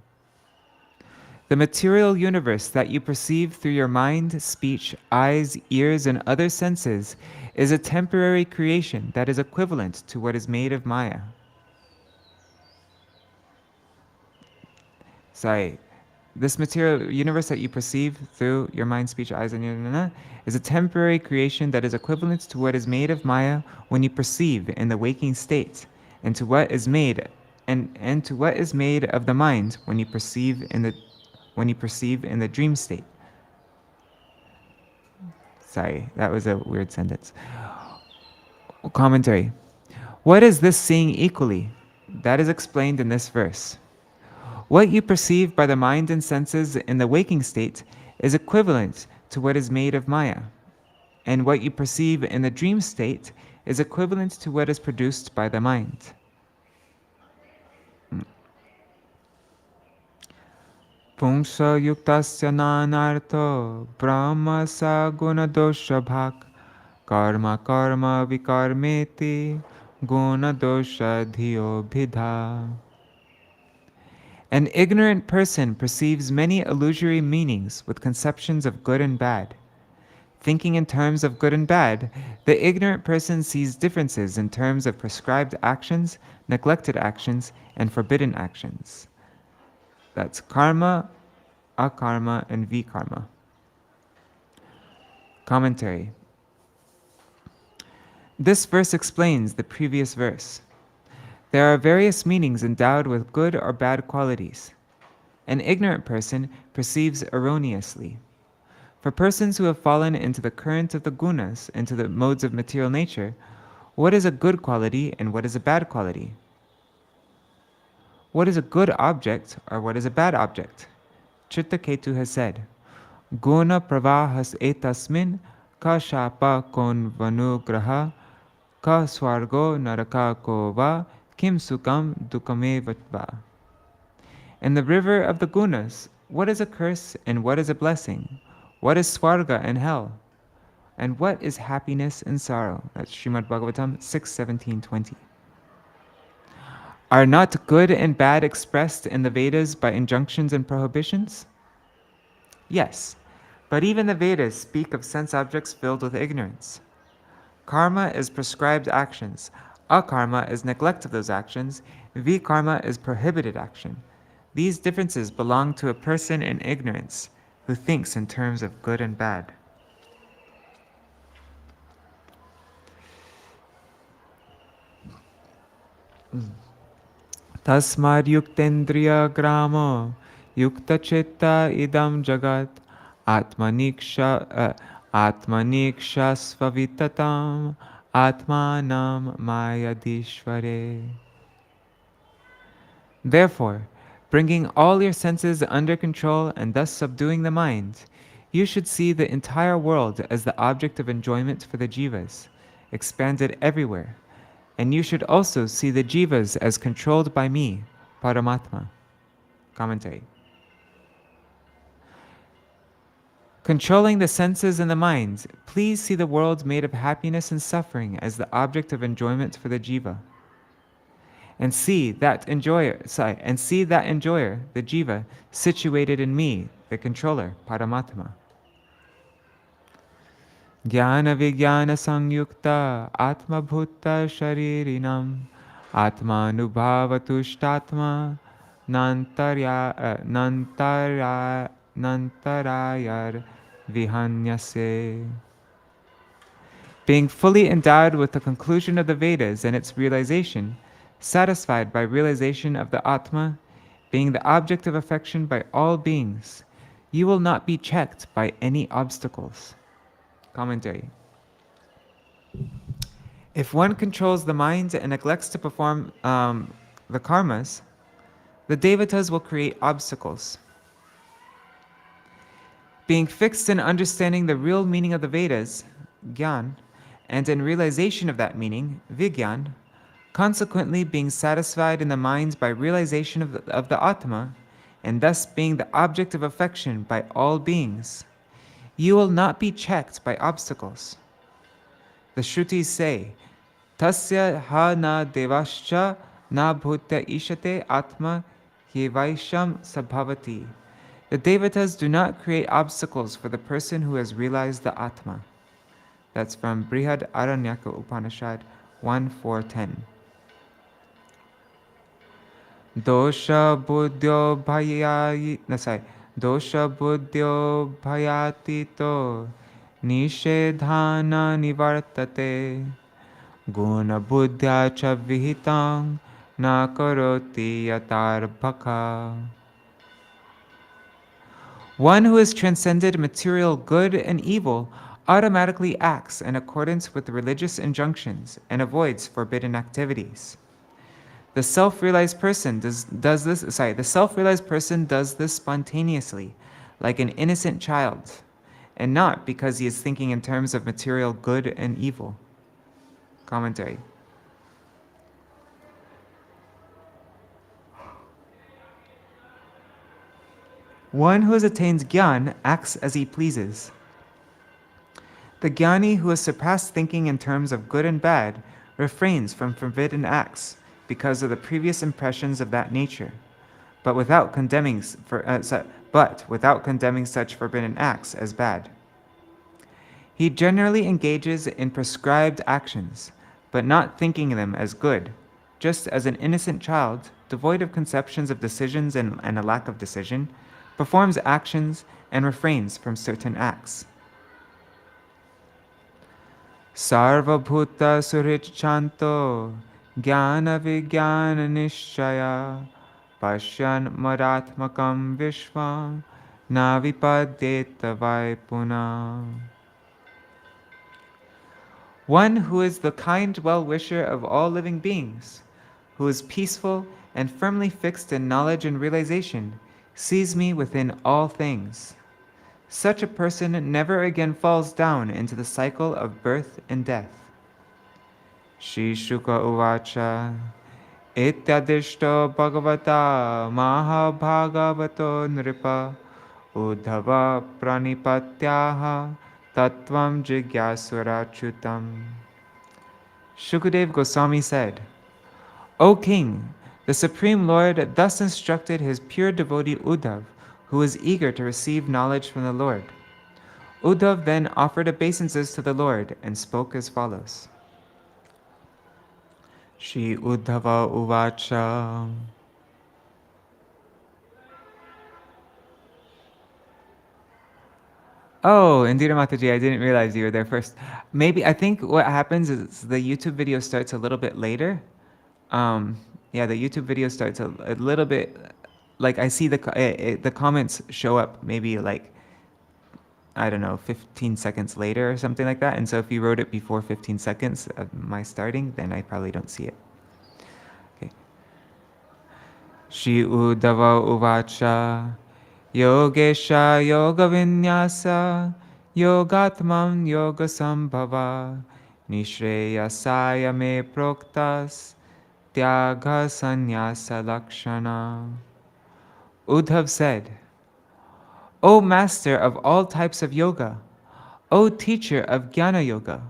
[SPEAKER 1] The material universe that you perceive through your mind, speech, eyes, ears, and other senses is a temporary creation that is equivalent to what is made of Maya. This material universe that you perceive through your mind, speech, eyes, and is a temporary creation that is equivalent to what is made of Maya when you perceive in the waking state, and to what is made and to what is made of the mind when you perceive in the dream state. Sorry, that was a weird sentence. Commentary. What is this seeing equally? That is explained in this verse. What you perceive by the mind and senses in the waking state is equivalent to what is made of Maya, and what you perceive in the dream state is equivalent to what is produced by the mind. Pungsa yuktasya nanartho brahma sa guna dosha bhak karma karma vikarmeti guna dosha dhiyo bhidha. An ignorant person perceives many illusory meanings with conceptions of good and bad. Thinking in terms of good and bad, the ignorant person sees differences in terms of prescribed actions, neglected actions, and forbidden actions. That's karma, akarma, and vikarma. Commentary. This verse explains the previous verse. There are various meanings endowed with good or bad qualities. An ignorant person perceives erroneously. For persons who have fallen into the current of the gunas, into the modes of material nature, what is a good quality and what is a bad quality? What is a good object or what is a bad object? Chittaketu has said, Guna pravahas etasmin ka shapa kon vanugraha ka swargo naraka ko va kim sukam dukame vatva. In the river of the gunas, what is a curse and what is a blessing? What is swarga and hell? And what is happiness and sorrow? That's Śrīmad-Bhāgavatam 6:17-20. Are not good and bad expressed in the Vedas by injunctions and prohibitions? Yes, but even the Vedas speak of sense objects filled with ignorance. Karma is prescribed actions. Akarma is neglect of those actions. Vikarma is prohibited action. These differences belong to a person in ignorance who thinks in terms of good and bad. Tasmad yuktendriya gramo yukta chitta idam jagat atmaniksha svavitatam atmanam mayadishvare. Therefore, bringing all your senses under control and thus subduing the mind, you should see the entire world as the object of enjoyment for the jivas, expanded everywhere, and you should also see the jivas as controlled by me, Paramatma. Commentary. Controlling the senses and the mind, please see the world made of happiness and suffering as the object of enjoyment for the jiva. And see that enjoyer, the jiva, situated in me, the controller, Paramatma. Jnana Vijnana Sangyukta Atma Bhutta Sharirinam Atma Nubhavatushtatma Nantarayar Vihanyase. Being fully endowed with the conclusion of the Vedas and its realization, satisfied by realization of the Atma, being the object of affection by all beings, you will not be checked by any obstacles. Commentary. If one controls the mind and neglects to perform the karmas, the devatas will create obstacles. Being fixed in understanding the real meaning of the Vedas, Gyan, and in realization of that meaning, Vigyan, consequently being satisfied in the mind by realization of the Atma, and thus being the object of affection by all beings, you will not be checked by obstacles. The Shrutis say, Tasya ha na devascha na bhuta ishate atma hyevaisham sabhavati. The devatas do not create obstacles for the person who has realized the Atma. That's from Brihad Aranyaka Upanishad 1.4.10. Dosha buddhyo bhayatito nishedhana nivartate guna buddhya cha vihitang na karoti yatarbhaka. One who has transcended material good and evil automatically acts in accordance with religious injunctions and avoids forbidden activities. The self-realized person does this spontaneously, like an innocent child, and not because he is thinking in terms of material good and evil. Commentary. One who has attained Gyan acts as he pleases. The Jnani who has surpassed thinking in terms of good and bad refrains from forbidden acts because of the previous impressions of that nature, but without condemning such forbidden acts as bad. He generally engages in prescribed actions, but not thinking them as good, just as an innocent child, devoid of conceptions of decisions and a lack of decision, performs actions and refrains from certain acts. Sarva bhuta surichanto jnana vijnana nishchaya pashyan maratmakam vishvam na vipadyeta vaipuna. One who is the kind well-wisher of all living beings, who is peaceful and firmly fixed in knowledge and realization, sees me within all things. Such a person never again falls down into the cycle of birth and death. Shri Shuka Uvacha Ityadishto Bhagavata Mahabhagavato Nripa Uddhava Pranipatyaha Tattvam Jigyasurachutam. Shukadev Goswami said, O King, the Supreme Lord thus instructed his pure devotee Uddhav, who was eager to receive knowledge from the Lord. Uddhav then offered obeisances to the Lord and spoke as follows. Shri Uddhava Uvacha. Oh, Indira Mataji, I didn't realize you were there first. I think what happens is the YouTube video starts a little bit later. The YouTube video starts a little bit, like I see the comments show up maybe like, I don't know, 15 seconds later or something like that. And so if you wrote it before 15 seconds of my starting, then I probably don't see it. Okay. Shri Uddhava Uvacha Yogesha Yoga Vinyasa Yogatmam Yoga Sambhava Nishreyasaya Me Proktas Tyagha Sannyasa Lakshana. Uddhav said, O master of all types of yoga, O teacher of Jnana Yoga,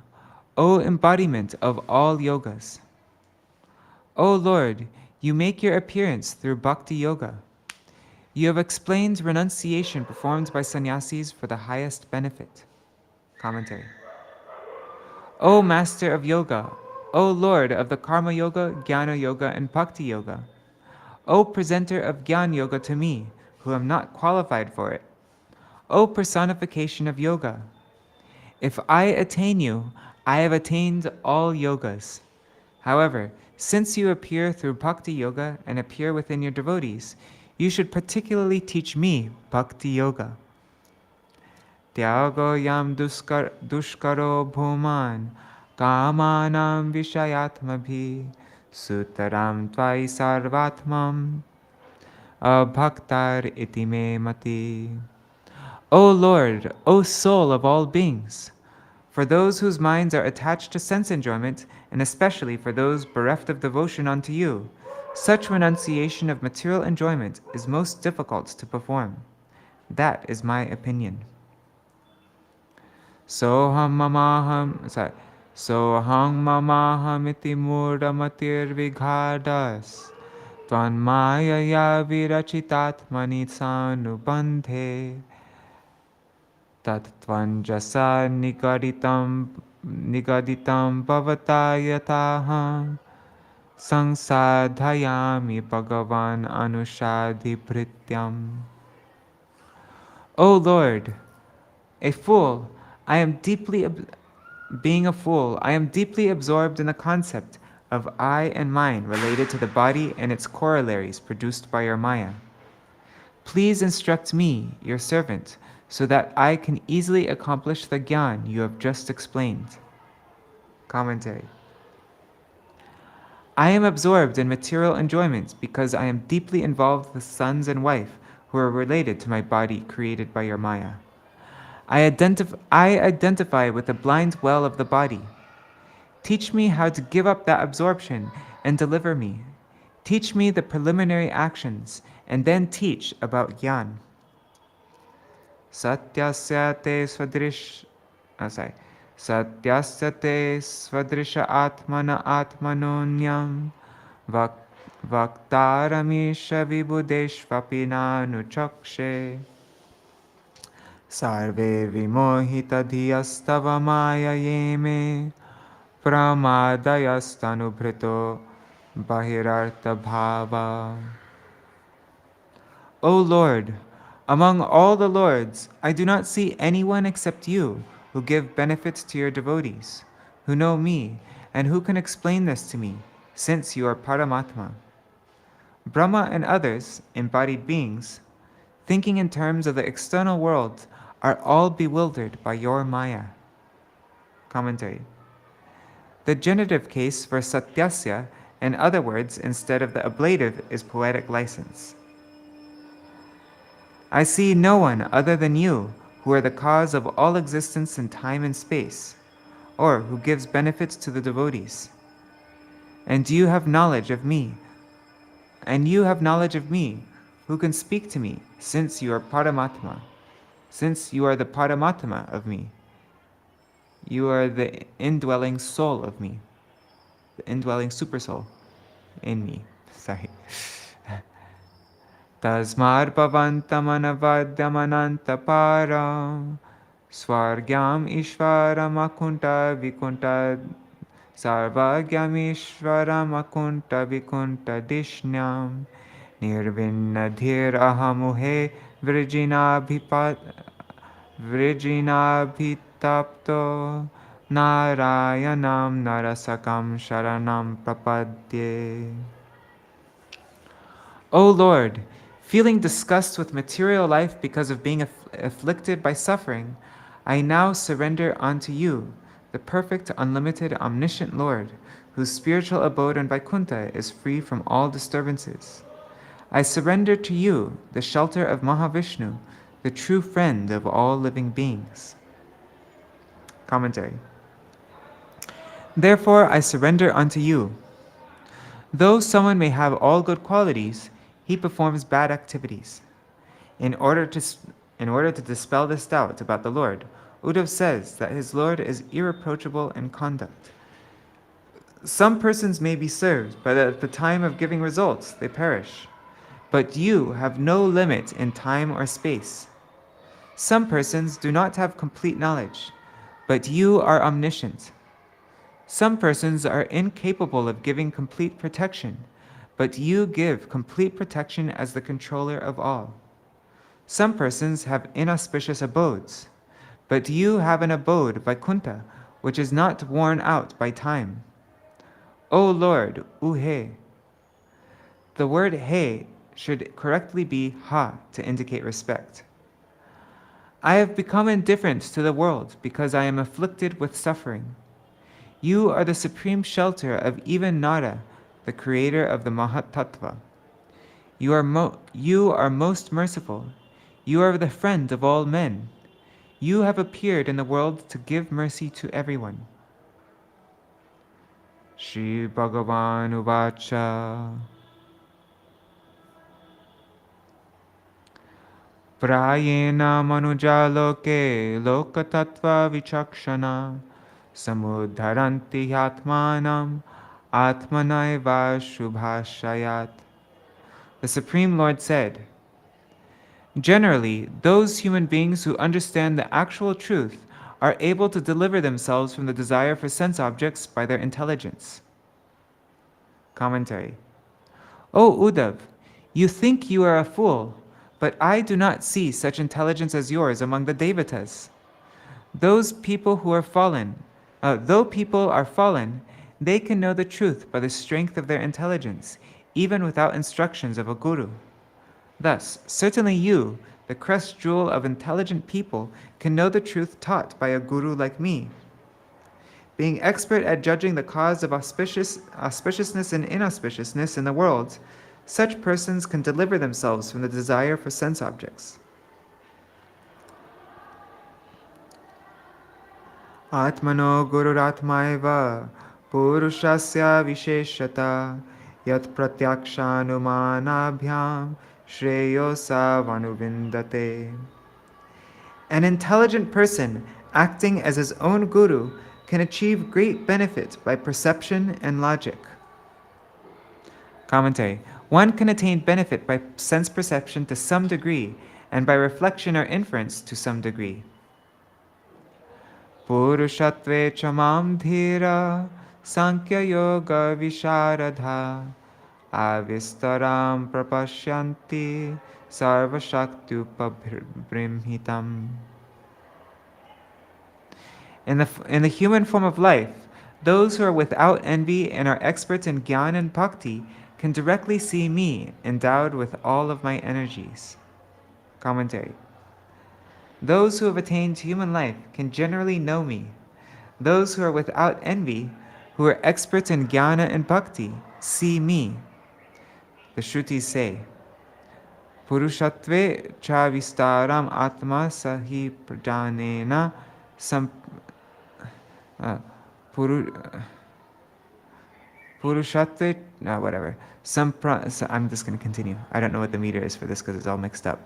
[SPEAKER 1] O embodiment of all yogas. O Lord, you make your appearance through Bhakti Yoga. You have explained renunciation performed by sannyasis for the highest benefit. Commentary. O Master of Yoga, O Lord of the Karma Yoga, Jnana Yoga, and Bhakti Yoga, O presenter of Jnana Yoga to me, who am not qualified for it, O personification of yoga, if I attain you, I have attained all yogas. However, since you appear through Bhakti Yoga and appear within your devotees, you should particularly teach me Bhakti Yoga. Tyago yam dushkaro bhuman kamanam vishayatmabhi sutaram tvai sarvatmam abhaktar iti me mati. O Lord, O soul of all beings, for those whose minds are attached to sense enjoyment, and especially for those bereft of devotion unto you, such renunciation of material enjoyment is most difficult to perform. That is my opinion. Soham mamaham iti murdamatir vighadas tvan mayaya virachitatmani sanubandhe tat tvan jasa nigaditam bhavatayataham Samsadhayami Bhagavan Anushadhibhrityam. O Lord, a fool, being a fool, I am deeply absorbed in the concept of I and mine related to the body and its corollaries produced by your Maya. Please instruct me, your servant, so that I can easily accomplish the Gyan you have just explained. Commentary. I am absorbed in material enjoyments because I am deeply involved with sons and wife who are related to my body created by your Maya. I identify with the blind well of the body. Teach me how to give up that absorption and deliver me. Teach me the preliminary actions and then teach about Gyan. Satyasya te svadrisha atmana atmanonyam vaktaramisha vibudeshvapinanuchakshe sarve vimohita dhiyastava maya yeme pramadayasthanubhrito bahirartha bhava. O Lord, among all the lords, I do not see anyone except you who give benefits to your devotees, who know me, and who can explain this to me, since you are Paramatma. Brahma and others, embodied beings, thinking in terms of the external world, are all bewildered by your Maya. Commentary. The genitive case for satyasya and other words instead of the ablative is poetic license. I see no one other than you who are the cause of all existence in time and space, or who gives benefits to the devotees. And you have knowledge of me, who can speak to me, since you are Paramatma, since you are the Paramatma of me. You are the indwelling soul of me, the indwelling supersoul in me. Tasmad bhavantam anavadyam anantaparam swargyam ishvaram akunta vikunta sarvagyam ishvaram akunta vikunta dishnyam nirvinnadhir ahamuhe vrijinabhitapto narayanam narasakam sharanam prapadye. O Lord, feeling disgust with material life because of being afflicted by suffering, I now surrender unto you, the perfect, unlimited, omniscient Lord, whose spiritual abode in Vaikuntha is free from all disturbances. I surrender to you, the shelter of Mahavishnu, the true friend of all living beings. Commentary. Therefore I surrender unto you. Though someone may have all good qualities, he performs bad activities. In order to In order to dispel this doubt about the Lord, Uddhav says that his Lord is irreproachable in conduct. Some persons may be served, but at the time of giving results, they perish. But you have no limit in time or space. Some persons do not have complete knowledge, but you are omniscient. Some persons are incapable of giving complete protection, but you give complete protection as the controller of all. Some persons have inauspicious abodes, but you have an abode, Vaikuntha, which is not worn out by time. O Lord, Uhe. The word he should correctly be ha to indicate respect. I have become indifferent to the world because I am afflicted with suffering. You are the supreme shelter of even Nara, the creator of the Mahatattva. You are most merciful. You are the friend of all men. You have appeared in the world to give mercy to everyone. Shri Bhagavan Uvacha Prayena manujaloke lokatattva vichakshana samudharanti atmanam atmanaiva shubhashayat. The Supreme Lord said, generally, those human beings who understand the actual truth are able to deliver themselves from the desire for sense objects by their intelligence. Commentary. O Uddhav, you think you are a fool, but I do not see such intelligence as yours among the Devatas. Those people who are fallen, though people are fallen, they can know the truth by the strength of their intelligence, even without instructions of a guru. Thus, certainly you, the crest jewel of intelligent people, can know the truth taught by a guru like me. Being expert at judging the cause of auspiciousness and inauspiciousness in the world, such persons can deliver themselves from the desire for sense objects. Atmano gururatmaiva purushasya visheshata yat pratyakshanumanabhyam shreyosa vanuvindate. An intelligent person acting as his own guru can achieve great benefit by perception and logic. Commentary. One can attain benefit by sense perception to some degree, and by reflection or inference to some degree. Purushatve chamam dhira sankhya yoga visharadha avistaram prapashyanti sarvashaktyupabrimhitam. In the human form of life, those who are without envy and are experts in jnana and bhakti can directly see me endowed with all of my energies. Commentary. Those who have attained human life can generally know me. Those who are without envy, who are experts in jnana and bhakti, see me. The Shrutis say, Purushatve cha vistaram atma sahi prajanena Purushatve, whatever. I'm just going to continue. I don't know what the meter is for this because it's all mixed up.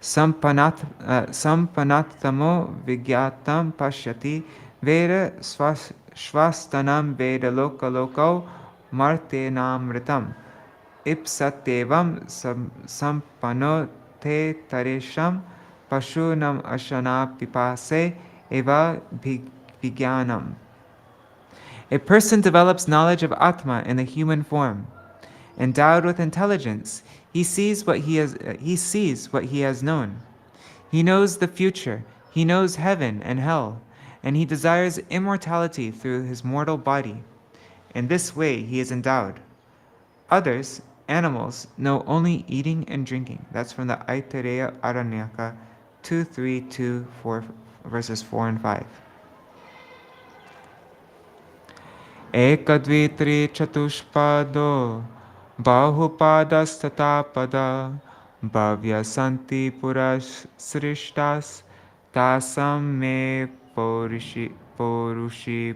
[SPEAKER 1] Sampanattamo vigyatam pashyati veda shvastanam veda lokaloko martenamritam ipsatevam sampano te taresham pashunam ashana pipase eva vigyanam. A person develops knowledge of Atma in the human form. Endowed with intelligence, he sees what he has known. He knows the future, he knows heaven and hell, and he desires immortality through his mortal body. In this way he is endowed. Others, animals, know only eating and drinking. That's from the Aitareya Aranyaka 2.3.2.4 verses 4 and 5. Ekadvitri chatushpado bahupadastapada bhavya santi puras srishtas tasam me porushi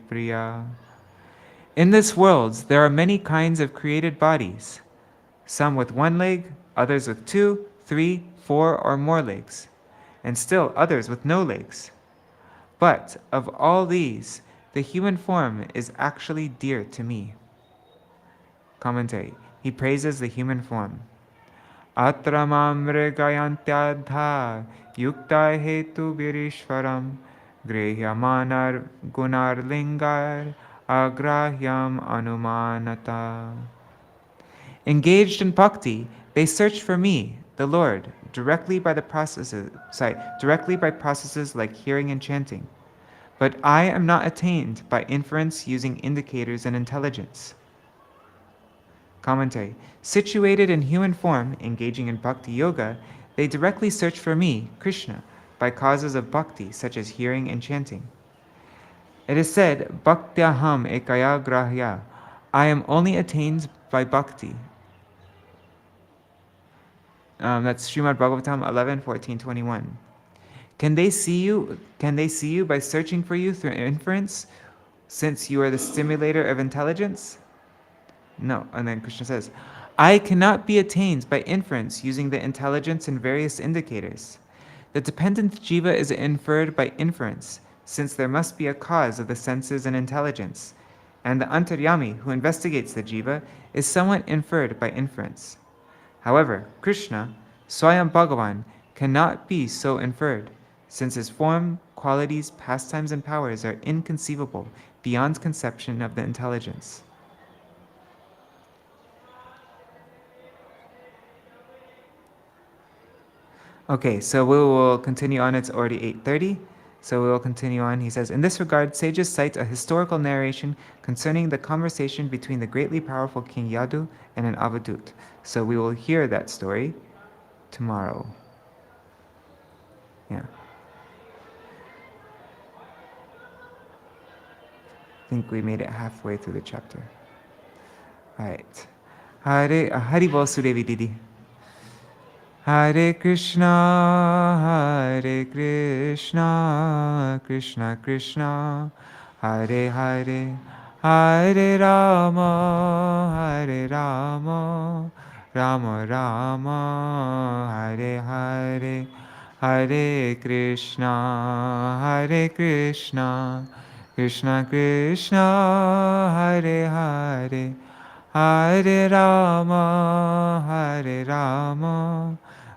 [SPEAKER 1] priya. In this world, there are many kinds of created bodies, some with one leg, others with 2, 3, 4, or more legs. and still others with no legs. But of all these, the human form is actually dear to me. Commentary. He praises the human form. Atra mamre gayantyadha yukta hetu virishvaram grehya gunar lingar agrahyam anumanata. Engaged in bhakti, they search for me, the Lord, directly by processes like hearing and chanting. But I am not attained by inference using indicators and intelligence. Commentary. Situated in human form, engaging in bhakti yoga, they directly search for me, Krishna, by causes of bhakti such as hearing and chanting. It is said, Bhaktyaham ekaya grahya, I am only attained by bhakti. That's Śrīmad-Bhāgavatam 11, 14, 21. Can they see you? Can they see you by searching for you through inference, since you are the stimulator of intelligence? No. And then Krishna says, I cannot be attained by inference using the intelligence and various indicators. The dependent jiva is inferred by inference, since there must be a cause of the senses and intelligence, and the antaryami, who investigates the jiva, is somewhat inferred by inference. However, Krishna, Swayam Bhagavan, cannot be so inferred, since his form, qualities, pastimes, and powers are inconceivable beyond conception of the intelligence. Okay, so we will continue on. It's already 8:30. So we will continue on. He says, in this regard, sages cite a historical narration concerning the conversation between the greatly powerful King Yadu and an Avadut. So we will hear that story tomorrow. Yeah. I think we made it halfway through the chapter. All right. Hari Bol Sudevi Didi. Hare Krishna, Krishna Krishna, Hare Hare, Hare Rama, Rama Rama, Hare Hare, Hare Krishna, Krishna Krishna, Hare Hare, Hare Rama,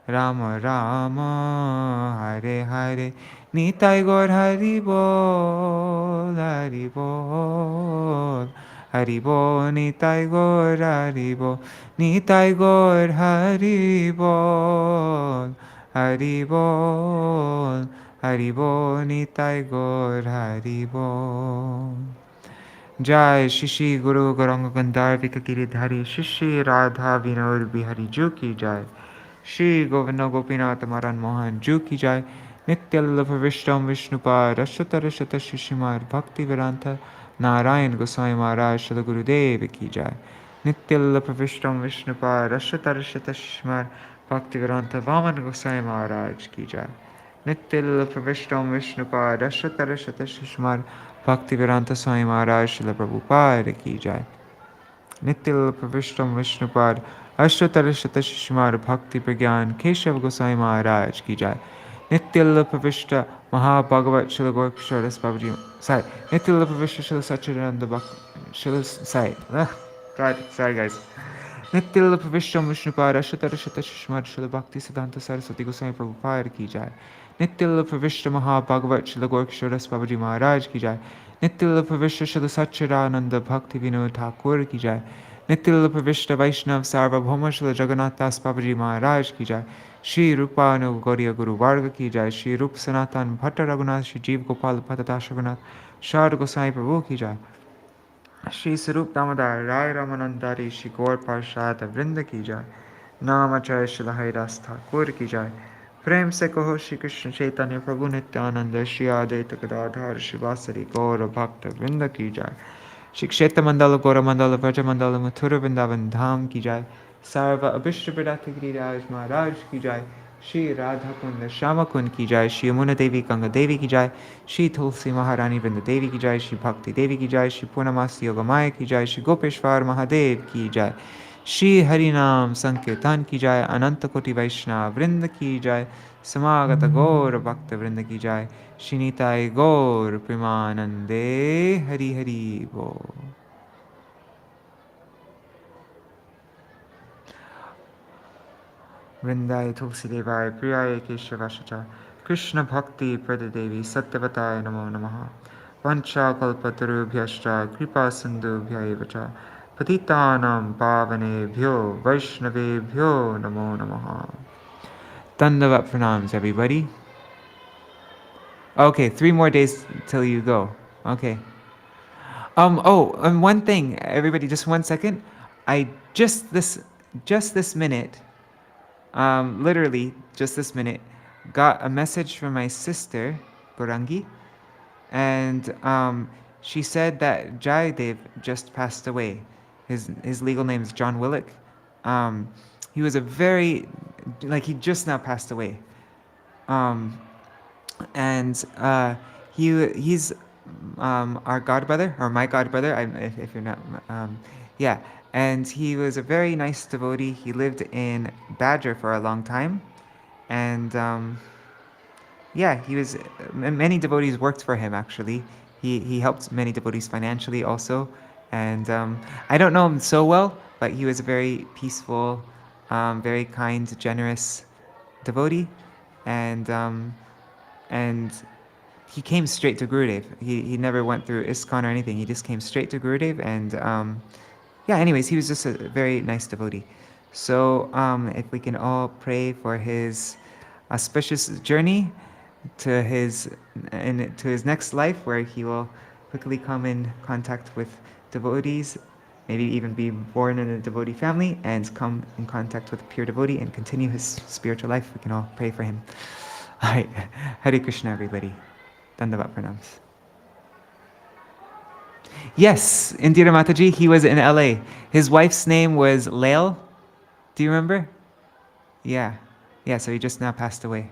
[SPEAKER 1] Rama Rama, Hare Hare. Nitai Gaur Hari Bol, Hari Bol, Hari Bol, Nitai Gaur Hari Bol, Nitai Gaur Hari Bol, Hari Bol, Hari Bol, Nitai Gaur Hari Bol. Jai Shishi Guru Gauranga Gandhar Vikakiri Shishi Radha Vinod Bihari Ju Ki Jai. Shri Govinda Gopinath Maran Mohan Ju Ki Jai. Nityalapa Vishtam Vishnupad Rashata Rashata Shishimar Bhakti Vedanta Narayan Goswami Maharaj Shri Gurudev Ki Jai. Nityalapa Vishtam Vishnupad Rashata Rashata Shishimar Bhakti Vedanta Vaman Goswami Maharaj Ki Jai. Nityalapa Vishtam Vishnupad Rashata Rashata Shishimar Bhaktivedanta Swami Maharaj Srila Prabhupada Ki Jai. Nityal Pravishtam Vishnupad Ashtatarashata Shishmar Bhakti Pragyan Keshav Goswami Maharaj Ki Jai. Nityal Pravishta Mahabhagavat Srila Gorksharas Babaji. Sorry. Nityal Pravishta Srila Sachidananda Bhakti. Sorry guys. Nityal Pravishtam Vishnupad Ashtatarashata Shishmar Srila Bhakti Siddhanta Saraswati Goswami Prabhupada Ki Jai. Nityal Pravishta Mahabhagavat Srila Gorksharas Babaji Maharaj Ki Jai. Nityal Pravishta Srila Sachidananda Bhakti Vinod Ṭhākura Ki Jai. Nityal Pravishta Vaishnav Sarvabhauma Srila Jagannath Das Babaji Maharaj Ki Jai. Shri Rupa Gauriya Guru Varga Ki Jai. Shri Rup Sanatan Bhatta Raghunath Shri Jeev Gopal Patadash Raghunath Shar Goswami Prabhu Ki Jai. Shri Sarup Damodar Rai Ramanandari Shri Gaur Parshad Vrinda Ki Jai. Namacharya Srila Haridas Ṭhākura Ki Jai. प्रेम से कहो श्री कृष्ण चैतन्य प्रभु नित्यानंद श्री अद्वैत गदाधर शिवासरी गौर भक्त वृंद की जाय. श्री क्षेत्र मंडल गौर मंडल व्रज मंडल मथुर वृंदावन धाम की जाय. सर्व अभिष्ट प्रदात गिरिराज महाराज की जाय. श्री राधा कुंड श्याम कुंड की जाय. श्री यमुना देवी गंगा देवी की जाय. श्री तुलसी महारानी वृंद देवी की जाय. श्री भक्ति देवी की जाय. श्री पूर्णमासी योग माया की जाय. श्री गोपेश्वर महादेव की जाय. Shri Harinam Sankirtan ki jai, Ananta Koti Vaishnava Vrinda ki jai, Samagata Gaur Bhakta Vrinda ki jai, Shri Nitai Gaur Premanande Hari Hari Bo. Vrindai Tulsi Devai Priyaya Keshavashacha Krishna Bhakti Pradadevi Satyavataya Namo Namaha Vancha Kalpatarubhyascha Kripa Sindhubhyayevacha Patitanam Pavanebhyo Vaishnavebhyo Namo Namaha. Dandavat pranams, everybody. Okay, 3 more days till you go. Okay. One thing, everybody, just 1 second. I just this minute, literally just this minute, got a message from my sister, Gorangi, and she said that Jayadev just passed away. His legal name is John Willick. He was a very, he just now passed away. And he's our godbrother, or my godbrother, if you're not, yeah. And he was a very nice devotee. He lived in Badger for a long time. And yeah, he was, many devotees worked for him actually. He helped many devotees financially also. And I don't know him so well, but he was a very peaceful, very kind, generous devotee. And he came straight to Gurudev. He never went through ISKCON or anything. He just came straight to Gurudev. And yeah, anyways, he was just a very nice devotee. So if we can all pray for his auspicious journey to his next life, where he will quickly come in contact with devotees, maybe even be born in a devotee family and come in contact with a pure devotee and continue his spiritual life. We can all pray for him. All right. Hare Krishna, everybody. Dandavat pranams. Yes, Indira Mataji, he was in LA. His wife's name was Lael. Do you remember? Yeah. Yeah, so he just now passed away.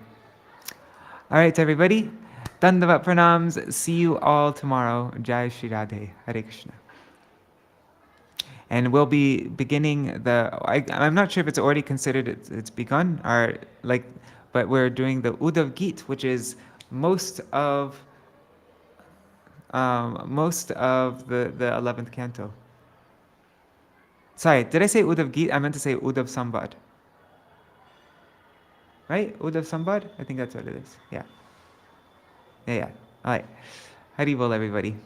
[SPEAKER 1] All right, everybody. Dandavat pranams. See you all tomorrow. Jai Shri Radhe. Hare Krishna. And we'll be beginning I'm not sure if it's already considered it's begun, or but we're doing the Uddhav Geet, which is most of the 11th canto. Sorry, did I say Uddhav Geet? I meant to say Uddhav Sambad. Right? Uddhav Sambad? I think that's what it is. Yeah. Yeah. All right. Hari Bol, everybody.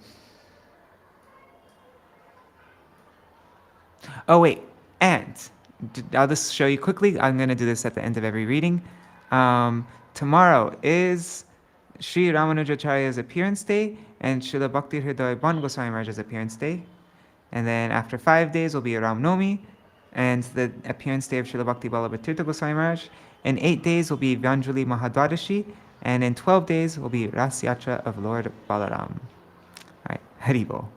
[SPEAKER 1] Oh, wait. And I'll just show you quickly. I'm going to do this at the end of every reading. Tomorrow is Sri Ramanujacharya's appearance day and Srila Bhakti Hridaya Ban Goswami Maharaj's appearance day. And then after 5 days will be Ram Nomi and the appearance day of Srila Bhakti Vallabha Tirtha Goswami Maharaj. In 8 days will be Vyanjali Mahadwadashi, and in 12 days will be Ras Yatra of Lord Balaram. All right, Hari Bol.